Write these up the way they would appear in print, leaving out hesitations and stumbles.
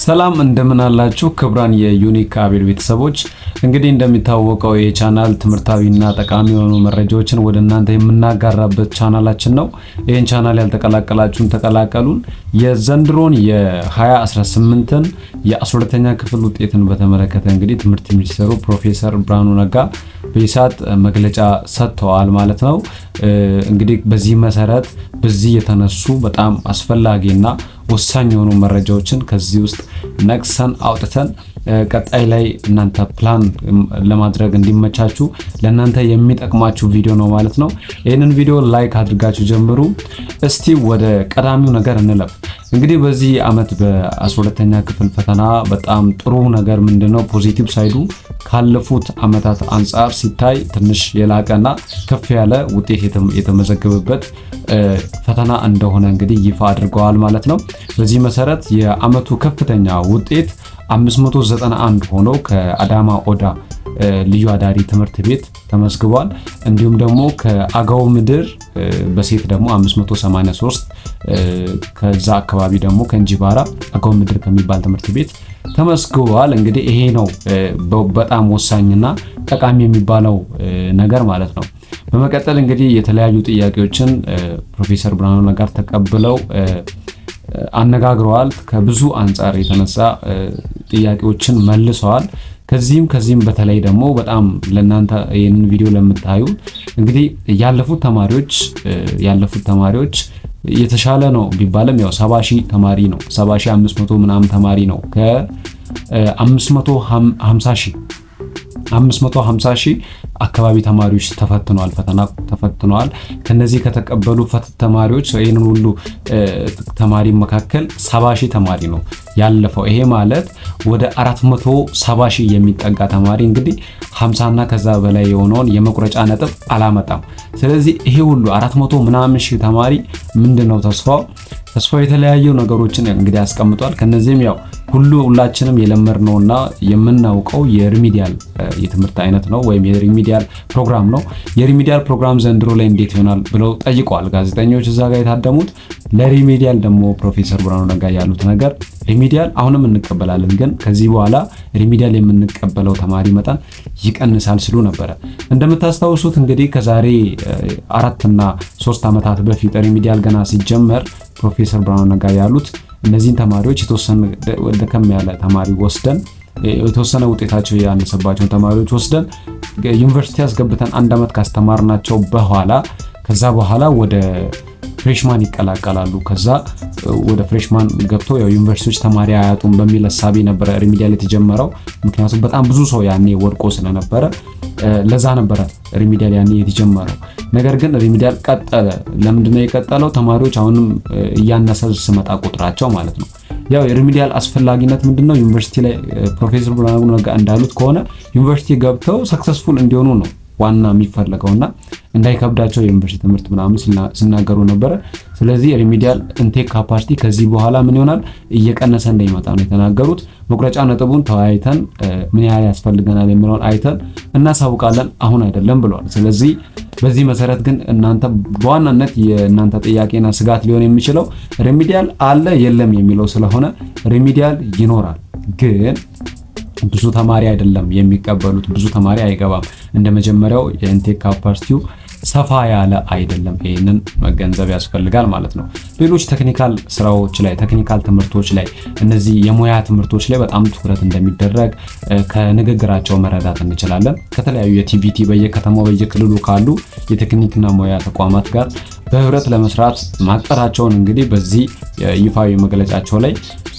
ሰላም እንደምን አላችሁ ክብራን የዩኒክ አቤል ቤተሰቦች። እንግዲህ እንደሚታወቀው የቻናል ትምህርታዊና ጠቃሚ የሆኑ መረጃዎችን ወደ እናንተ የምናጋራበት ቻናላችን ነው። ይሄን ቻናል ያልተቀላቀላችሁን ተቀላቀሉን። የዘንድሮን የ2018ን የ12ኛ ክፍል ውጤትን በተመለከተ እንግዲህ ትምህርት ሚኒስትሩ ፕሮፌሰር ብርሃኑ ነጋ በኢሳት መግለጫ ሰጥተዋል ማለት ነው። እንግዲህ በዚህ መሰረት በዚህ የተነሱ በጣም አስፈላጊና ወሳኝ የሆኑ መረጃዎችን ከዚህ ውስጥ ነቅሰን አውጥተን ቀጣይ ላይ እናንተ ፕላን ለማድረግ እንዲመቻችሁ ለእናንተ የሚጠቅማችሁ ቪዲዮ ነው ማለት ነው። ይህንን ቪዲዮ ላይክ አድርጋችሁ ጀምሩ። እስቲ ወደ ቀዳሚው ነገር እንለፍ። እንግዲህ በዚህ ዓመት በ12ኛ ክፍል ፈተና በጣም ጥሩ ነገር ምንድነው? ፖዚቲቭ ሳይዱ ካለፉት ዓመታት አንጻር ሲታይ ትንሽ የላቀና ከፍ ያለ ውጤት የተመዘገበበት ፈተና እንደሆነ እንግዲህ ይፋ አድርገዋል ማለት ነው። በዚህ መሰረት የዓመቱ ከፍተኛ ውጤት 591 ሆኖ ከአዳማ ኦዳ ልዩ አዳሪ ትምህርት ቤት ተመዝግቧል። እንዲሁም ደግሞ ከአገው ምድር በሴት ደግሞ 583 ከዛ አካባቢ ደግሞ ከእንጂባራ አገው ምድር ከሚባል ትምህርት ቤት ተመዝግቧል። እንግዲህ ይሄ ነው በጣም ወሳኝና ጠቃሚ የሚባለው ነገር ማለት ነው። በመቀጠል እንግዲህ የተለያዩ ጥያቄዎችን ፕሮፌሰር ብርሃኑ ነጋ ተቀብለው አነጋግረዋል። ከብዙ አንጻር የተነሳ ጥያቄዎችን መልሰዋል። ከዚህም በተለይ ደግሞ በጣም ለናንተ ይሄንን ቪዲዮ ለምታዩ እንግዲህ ያለፉት ተማሪዎች የተሻለ ነው ቢባልም ያው 70,000 ተማሪ ነው 70,500 ምናምን ተማሪ ነው ከ550,000 አካባቢ ተማሪዎች ፈተና ተፈትነዋል። ከነዚህ ከተቀበሉ ተማሪዎች ይሄንን ሁሉ ተማሪ መካከል 70,000 ተማሪ ነው ያለፈው። ይሄ ማለት ወደ 470,000 የሚጠጋ ተማሪ እንግዲህ 50 እና ከዛ በላይ የሆነውን የመቁረጫ ነጥብ አላመጣም። ስለዚህ ይሄ ሁሉ 400 ምናምን ሺህ ተማሪ ምንድነው ተስፋው የተለያዩ ነገሮችን እንግዲህ አስቀምጧል። ከነዚህም ያው ሁላችንም የለመድነውና የምናውቀው የሪሚዲያል የትምህርት አይነት ነው ወይም የሪሚዲያል ፕሮግራም ነው። የሪሚዲያል ፕሮግራም ዘንድሮ ላይ እንዴት ይሆናል ብለው ጠይቀዋል ጋዜጠኞች እዛ ጋር የታደሙት። ለሪሚዲያል ደግሞ ፕሮፌሰር ብርሃኑ ነጋ ያሉት ነገር ሪሚዲያል አሁንም እንቀበላለን፣ ግን ከዚህ በኋላ ሪሚዲያል የምንቀበለው ተማሪ መጠን ይቀንሳል ሲሉ ነበረ። እንደምታስታውሱት እንግዲህ ከዛሬ 4 እና 3 ዓመታት በፊት ሪሚዲያል ገና ሲጀመር ፕሮፌሰር ብርሃኑ ነጋ ያሉት እነዚህን ተማሪዎች የተወሰነ ደከም ያለ ተማሪ ወስደን የተወሰነ ውጤታቸው ያነሰባቸውን ተማሪዎች ወስደን ዩኒቨርሲቲ አስገብተን 1 ዓመት ካስተማርናቸው ከዛ በኋላ ወደ ፍሬሽማን ይቀላቀላሉ። ከዛ ወደ ፍሬሽማን ገብተው ያው ዩኒቨርሲቲዎች ተማሪ አያጡም በሚል ሐሳብ ነበር ሪሚዲያል የተጀመረው። ምክንያቱም በጣም ብዙ ሰው ያኔ ወድቆ ስለነበረ ለዛ ነበረ ሪሚዲያል ያኔ የተጀመረው። ነገር ግን ሪሚዲያል ቀጠለ። ለምንድነው የቀጠለው? ተማሪዎች አሁንም እያነሰ ሲመጣ ቁጥራቸው ማለት ነው። ያው የሪሚዲያል አስፈላጊነት ምንድነው? ዩኒቨርሲቲ ላይ ፕሮፌሰር ብርሃኑ ነጋ እንዳሉት ከሆነ ዩኒቨርሲቲ ገብተው ሰክሰስፉል እንዲሆኑ ነው ዋና የሚፈልገውና እንዳይከብዳቸው የዩኒቨርሲቲ ትምህርት ምናምን ሲናገሩ ነበረ። ስለዚህ ሪሚዲያል ኢንቴክ ካፓሲቲ ከዚህ በኋላ ምን ይሆናል እየቀነሰ እንደሚመጣ ነው የተናገሩት። መቁረጫ ነጥቡን ተወያይተን ምን ያህል ያስፈልገናል የሚለውን አይተን እናሳውቃለን፣ አሁን አይደለም ብለዋል። ስለዚህ በዚህ መሰረት ግን እናንተ በዋናነት የእናንተ ጥያቄና ስጋት ሊሆን የሚችለው ሪሚዲያል አለ የለም የሚለው ስለሆነ ሪሚዲያል ይኖራል፣ ግን ብዙ ተማሪ አይደለም የሚቀበሉት፣ ብዙ ተማሪ አይገባም። እንደመጀመሪያው የኢንቴክ ካፓሲቲው ሰፋ ያለ አይደለም። ይሄንን መገንዘብ ያስፈልጋል ማለት ነው። ሌሎች ቴክኒካል ስራዎች ላይ ቴክኒካል ትምህርቶች ላይ እነዚህ የሙያ ትምህርቶች ላይ በጣም ትኩረት እንደሚደረግ ከንግግራቸው መረዳት እንችላለን። ከተለያዩ የቲቪቲ በየከተማው በየክልሉ ካሉ የቴክኒክና ሙያ ተቋማት ጋር በህብረት ለመስራት ማቀዳቸውን እንግዲህ በዚህ ይፋዊ መግለጫቸው ላይ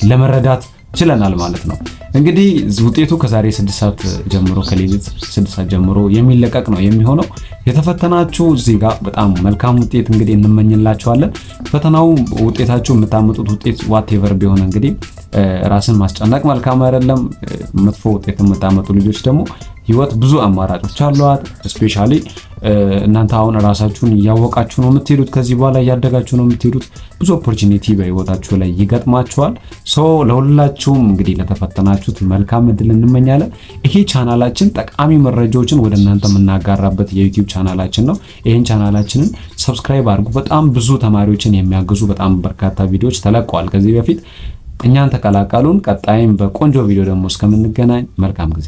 ለመረዳት ችለናል ማለት ነው። እንግዲህ ውጤቱ ከዛሬ 6 ሰዓት ጀምሮ ከሌሊት 6 ሰዓት ጀምሮ የሚለቀቅ ነው የሚሆነው። የተፈተናችሁ እዚህ ጋር በጣም መልካም ውጤት እንግዲህ እንመኝላችኋለን። ፈተናው ውጤታችሁ የምታመጡት ውጤት ዋቴቨር ቢሆን እንግዲህ ራስን ማስጨነቅ መልካም አይደለም። መጥፎ ውጤት የምታመጡ ልጆች ደግሞ ህይወት ብዙ አማራጮች አሏት። ስፔሻሊ እናንተ አሁን ራሳችሁን እያወቃችሁ ነው የምትሄዱት፣ ከዚህ በኋላ እያደጋችሁ ነው የምትሄዱት። ብዙ ኦፖርቹኒቲ በህይወታችሁ ላይ ይገጥማችኋል። ለሁላችሁም እንግዲህ ለተፈተናችሁት መልካም እድል እንመኛለን። ይሄ ቻናላችን ጠቃሚ መረጃዎችን ወደ እናንተ የምናጋራበት የዩቲዩብ ቻናላችን ነው። ይሄን ቻናላችንን ሰብስክራይብ አድርጉ። በጣም ብዙ ተማሪዎችን የሚያግዙ በጣም በርካታ ቪዲዮዎች ተለቀዋል ከዚህ በፊት እኛን ተቀላቀሉን። ቀጣይም በቆንጆ ቪዲዮ ደግሞ እስከምንገናኝ መልካም ጊዜ